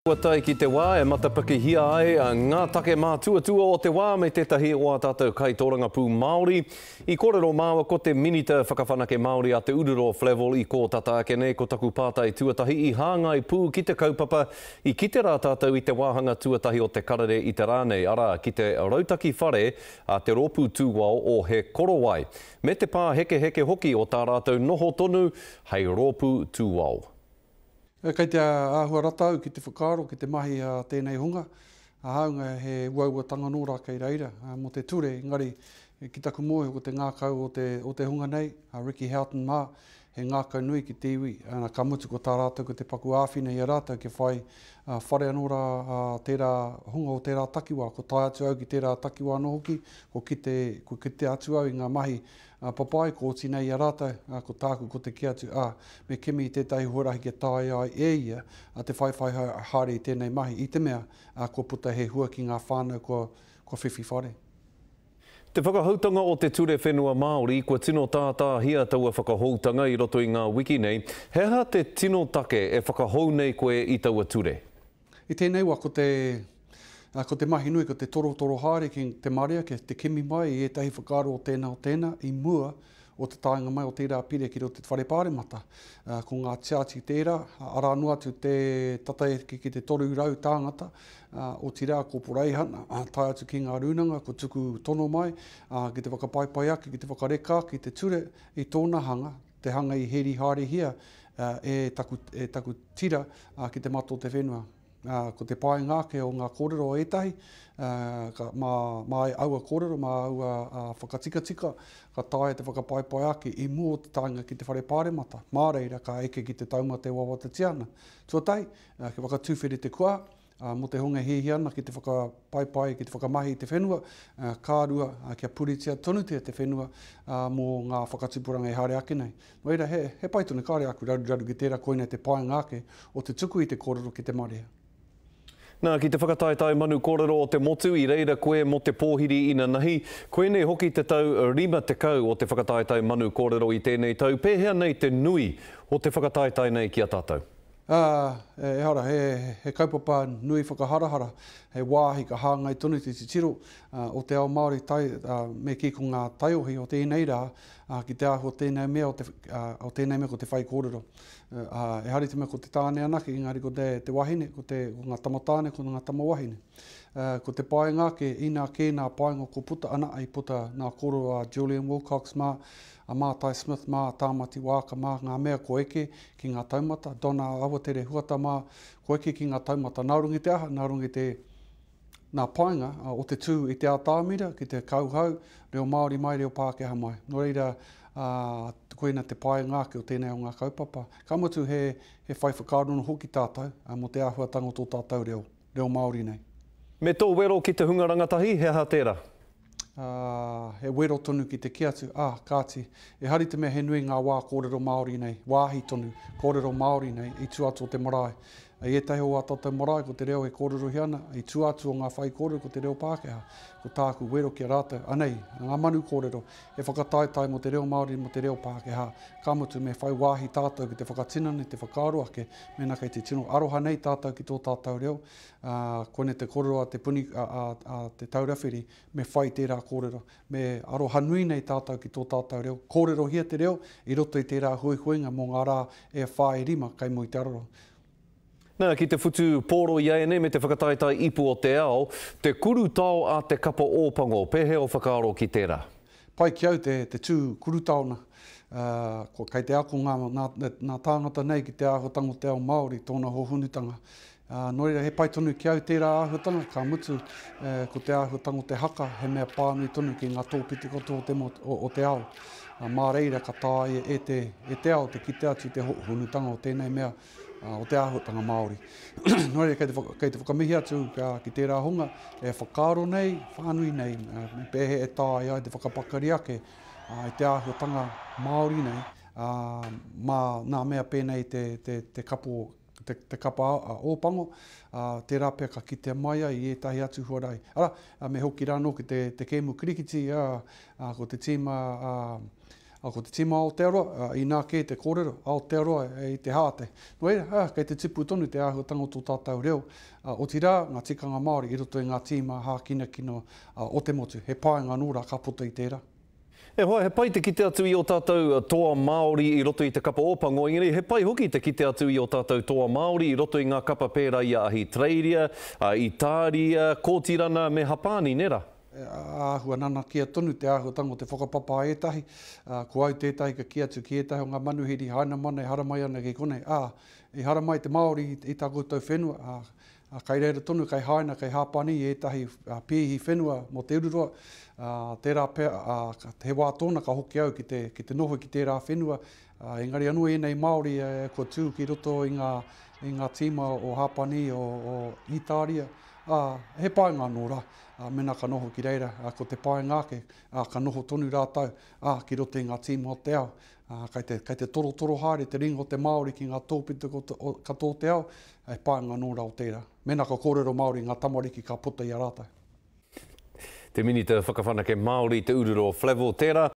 Kua tai ki te wā e matapaki hia ai a ngā take mā tuatua o te wā me tētahi o a tātou kaitōranga pū Māori. I kōrero māua ko te minita whakawhanake Māori a te Ururo Flevel i kō tata ake nei ko taku pātai tuatahi i hāngai pū ki te kaupapa i kite rā tātou i te wāhanga tuatahi o te karare i te rānei ara ki te rautaki whare a te rōpū tūwao o he korowai. Me te pā heke heke hoki o tā rātou noho tonu hei rōpū tūwao. Kei te āhua ratau ki te whakaaro, ki te mahi a tēnei hunga. Haunga he uaua tanganora kei reira. Mo te ture, ngari, ki taku moe o te ngākau o te hunga nei, Ricky Houghton mā, he ngākau nui ki te iwi. Ka mutu ko tā rātou ko te paku āwhina i a rātou ke whai whare anora tērā hunga o tērā takiwā. Ko tai atu au ki tērā takiwā no hoki, ko ki te atu au i ngā mahi papai, ko oti nei a rātou, ko tāku ko te ki atu, me kemi i tētahi huarahi ke tāi ai ia, te whaiwhai haere i tēnei mahi. I te mea, ko puta he hua ki ngā whānau ko whiwhi whare. Te whakahautanga o te ture whenua Māori, kua tino tātā hia taua whakahautanga i roto i ngā wiki nei. Heha te tino take e whakahau nei koe i taua ture? I tēnei wā, ko te mahi nui, ko te toro haere ki te marea, ke te kimi mai i etahi whakaaro o tēnā, i mua o te tāinga mai o tērā pire ki te whare pāremata. Ko ngā tiati tērā, ara anua atu te tatai ki te toru rau tāngata, o tira ko Poreihana, tai atu ki ngā runanga, ko tuku tono mai, ki te whakapaipai ake, ki te whakareka, ki te ture, i tōna hanga, te hanga i heri haere hia, e taku tira ki te mato te whenua. Ko te pai ngāke o ngā kōrero o etahi, mā aua kōrero, mā aua whakatika, ka tae te whakapaipai ake i mua te tainga ki te whare pāremata. Mā reira ka eke ki te tauma te wawata tiana. Tuatai, ke whakatūwhere te kua, mo te hunga hihiana ki te whakapaipai, ki te whakamahi i te whenua, kārua kia puritia tonutia te whenua mō ngā whakatupuranga e haere ake nei. Noeira, he paitone kāre aku raru ki tērā koina te pai ngāke o te tuku i te kōrero ki te marea. Nā, ki te whakataitai manu kōrero o te motu i reira koe mo te pōhiri ina nahi, koe nei hoki te tau 5 tekau o te whakataitai manu kōrero i tēnei tau. Pēhea nei te nui o te whakataitai nei ki a tātou? He kaupapa nui whakaharahara, he wāhi ka hāngai tonu te tiro o te ao Māori me ki ko ngā taiohi o tēnei rā, ki te ahu o tēnei mea ko te whai kōrero. E hari te mea ko te tāne anake, engari ko te wahine, ko ngā tamatāne, ko ngā tamawahine. Ko te pai ngāke, ina kēnā painga ko puta ana ai puta ngā kōrero a Julian Wilcox mā, mā Tai Smith, mā Tāmati Wāka, mā ngā mea ko eke ki ngā taumata, Donna Awatere Huata mā ko eke ki ngā taumata. Nārungi te aha, nārungi ngā painga o te tū i te ātāmira, ki te kauhau, reo Māori mai, reo Pākehā mai. Nō reira, koina te pai ngāke o tēnei o ngā kaupapa. Ka mutu he whai whakarono hoki tātou, mo te āhuatanga o tō tātou reo Māori nei. Me tō wero ki te hunga rangatahi, hea tērā? He wero tonu ki te kiatu, kāti, e hari te mea he nui ngā wā kōrero Māori nei, wāhi tonu, kōrero Māori nei, i tū atu o te marae. I etahi o tātou marae ko te reo he kōrero hiana, i tū atu o ngā whai kōrero ko te reo Pākehā, ko tāku wero ki a rātou. Anei, ngā manu kōrero, e whakataitai mo te reo Māori mo te reo Pākehā, ka mutu me whai wāhi tātou ki te whakatinane, te whakaaro ake, mena kei te tino aroha nei tātou ki tō tātou reo, kone te kōrero a te puni, te taurawhiri, me whai tērā kōrero, me aroha nui nei tātou ki tō tātou reo, kōrero hia te reo, i roto i tērā huihuinga mō ngā rā e whai rima kai mo i te aroro. Nā, ki te whutu pōro iai nei me te whakataitai ipu o te ao, te kuru tau a te kapa ōpango, pēhe o whakaaro ki tērā? Pai ki au te tū kuru tauna, kei te ako ngā tāngata nei ki te āhuatanga o te ao Māori, tōna hohunutanga. Nō reira, he pai tonu ki au tērā āhuatanga, ka mutu ko te āhuatanga o te haka, he mea pānui tonu ki ngā tōpiti koto o te ao. Mā reira ka tāia e te ao, te kite atu te hohunutanga o tēnei mea, o te āhuatanga Māori. Nō reira, kei te whakamihi atu ki tērā hunga, e whakaaro nei, whānui nei, me pēhe e tāi ai te whakapakari ake, i te āhuatanga Māori nei, nā mea pēnei te kapa ōpango, tērā pēr ka kitea mai ai i etahi atu huarai. Me hoki rāno ki te kēmu krikiti, ko te tīma Ko te tima Aotearoa, i nā ke te kōrero, Aotearoa i te hāte. No eira, kei te tipu tonu te āhuatanga tō tātou reo. O tira, ngā tikanga Māori i roto i ngā tīma hākina kino o te motu. He pāinga nōra ka puta i tērā. E hoa, he pai te kite atu i o tātou toa Māori i roto i te kapa ōpango. Ingeri, he pai hoki te kite atu i o tātou toa Māori i roto i ngā kapa pērā i Ahitreiria, Itāria, Kōtirana me Hapani, nera? Āhua nana kia tonu te āhuatanga o te whakapapa ētahi. Ko au tētahi ka kia atu ki ētahi o ngā manuhiri haina mana e haramai ana ki konei. I haramai te Māori i tā koutou whenua. Kai reira tonu, kai haina, kai hāpani i ētahi pēhi whenua mo te ururua. Tērā he wā tōna ka hoki au ki te noho ki tērā whenua. Engari anua e nei Māori ko tū ki roto i ngā tīma o Hāpani o Itāria. He pāinga nōra, mena ka noho ki reira, ko te pāinga ke, ka noho tonu rātau, ki roto i ngā tīma o te ao. Kei te toro haere, te ringo te Māori ki ngā tōpito ka tō te ao, he pāinga nōra o tērā. Mena ka kōrero Māori, ngā tamariki ka puta i a rātau. Te minita whakawhanake Māori, te ururo Flevo, tērā.